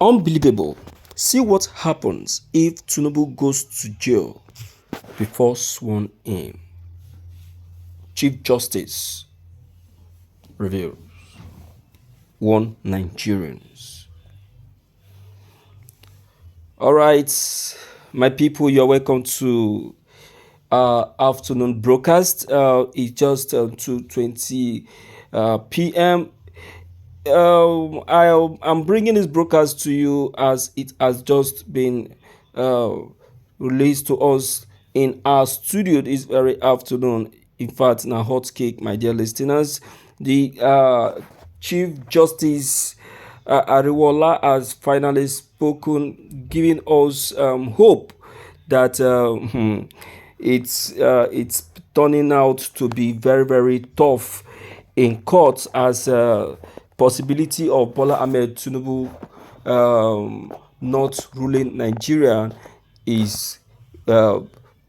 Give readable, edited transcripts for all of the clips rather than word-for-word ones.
Unbelievable. See what happens if Tinubu goes to jail before sworn in. Chief Justice reveals. Warn Nigerians. All right, my people, you're welcome to afternoon broadcast. It's just 2:20 p.m. I'm bringing this broadcast to you as it has just been uh, released to us in our studio this very afternoon. In fact, now hot cake, my dear listeners. The Chief Justice Ariwola has finally spoken, giving us hope that it's turning out to be very very tough in court as possibility of Bola Ahmed Tinubu not ruling Nigeria is uh,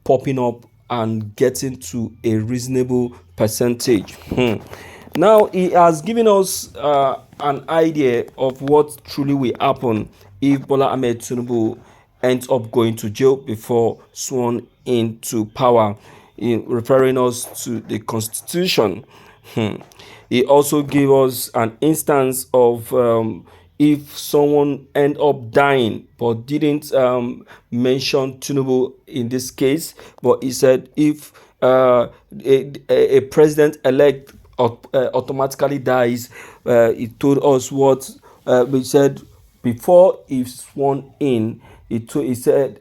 popping up and getting to a reasonable percentage. Now he has given us an idea of what truly will happen if Bola Ahmed Tinubu ends up going to jail before sworn into power, in referring us to the constitution. He also gave us an instance of if someone end up dying but didn't mention Tinubu in this case, but he said if a president elect automatically dies, he told us what we said before he's sworn in. He said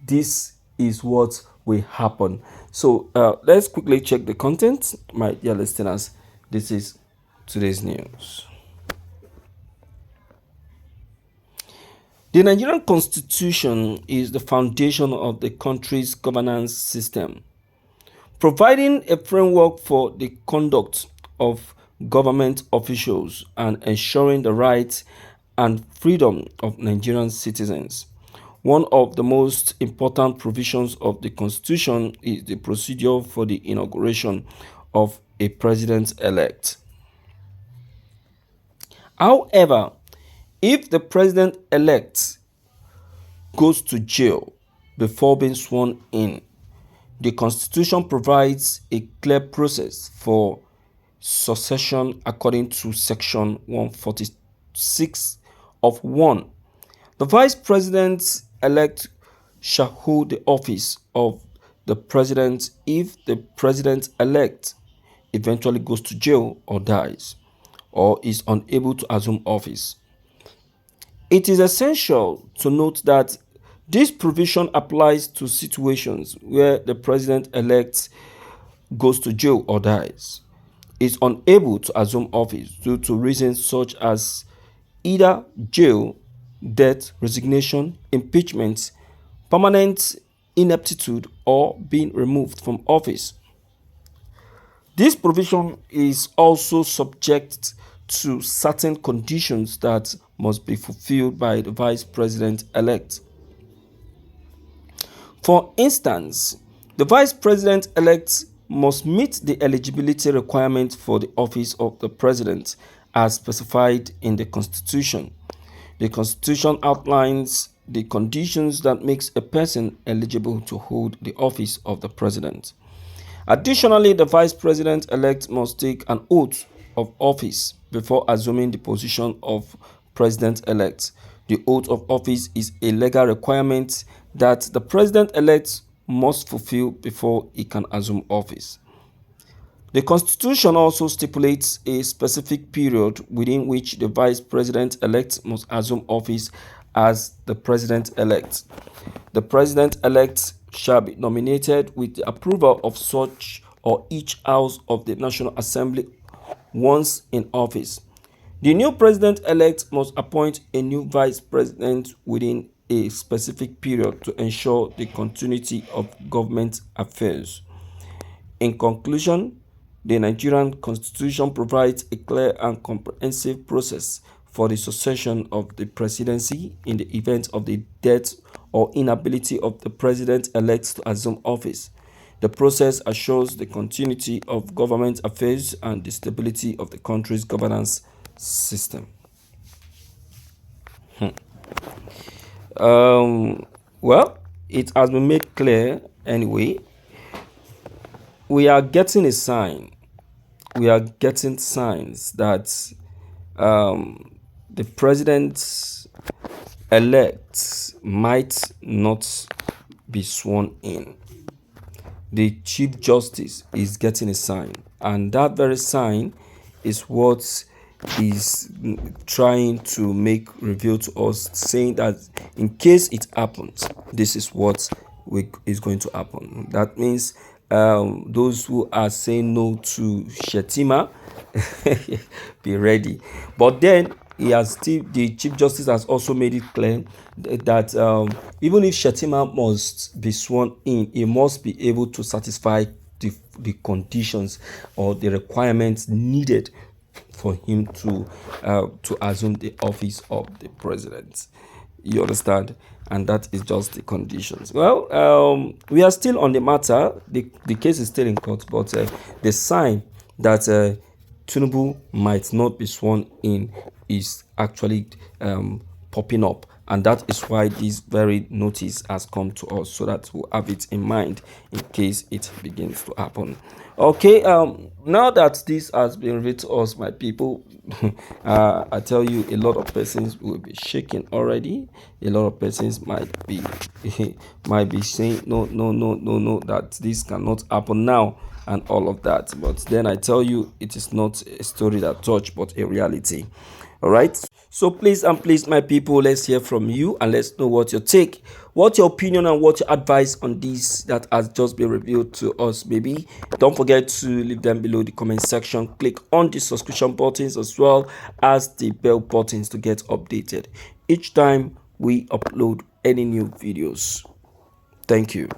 this is what will happen. So let's quickly check the content, my dear listeners. This is today's news. The Nigerian Constitution is the foundation of the country's governance system, providing a framework for the conduct of government officials and ensuring the rights and freedom of Nigerian citizens. One of the most important provisions of the Constitution is the procedure for the inauguration of a president-elect. However, if the president-elect goes to jail before being sworn in, the Constitution provides a clear process for succession according to Section 146 of 1. The Vice President-elect shall hold the office of the President if the President-elect eventually goes to jail or dies, or is unable to assume office. It is essential to note that this provision applies to situations where the president-elect goes to jail or dies, is unable to assume office due to reasons such as either jail, death, resignation, impeachment, permanent ineptitude, or being removed from office. This provision is also subject to certain conditions that must be fulfilled by the vice president-elect. For instance, the vice president-elect must meet the eligibility requirement for the office of the president as specified in the Constitution. The Constitution outlines the conditions that makes a person eligible to hold the office of the president. Additionally, the vice president-elect must take an oath of office before assuming the position of president-elect. The oath of office is a legal requirement that the president-elect must fulfill before he can assume office. The Constitution also stipulates a specific period within which the vice president-elect must assume office as the president-elect. The president-elect shall be nominated with the approval of such or each house of the National Assembly once in office. The new president-elect must appoint a new vice president within a specific period to ensure the continuity of government affairs. In conclusion, the Nigerian Constitution provides a clear and comprehensive process for the succession of the presidency in the event of the death or inability of the president-elect to assume office. The process assures the continuity of government affairs and the stability of the country's governance system. Um, well, it has been made clear anyway. We are getting a sign. We are getting signs that the president elect might not be sworn in. The Chief Justice is getting a sign, and that very sign is what is trying to make reveal to us, saying that in case it happens, this is what is going to happen. That means those who are saying no to Shetima, be ready. But then the Chief Justice has also made it clear that even if Shetima must be sworn in, he must be able to satisfy the conditions or the requirements needed for him to assume the office of the president. You understand? And that is just the conditions. Well, we are still on the matter. The case is still in court, but the sign that Tinubu might not be sworn in is actually popping up, and that is why this very notice has come to us, so that we'll have it in mind in case it begins to happen. Okay, now that this has been revealed to us, my people, I tell you, a lot of persons will be shaking already. A lot of persons might be might be saying no, no, no, no, no, that this cannot happen now and all of that. But then I tell you, it is not a story that touch, but a reality. All right. So please and please, my people, let's hear from you and let's know what your take, what your opinion, and what your advice on this that has just been revealed to us. Maybe don't forget to leave them below the comment section. Click on the subscription buttons as well as the bell buttons to get updated each time we upload any new videos. Thank you.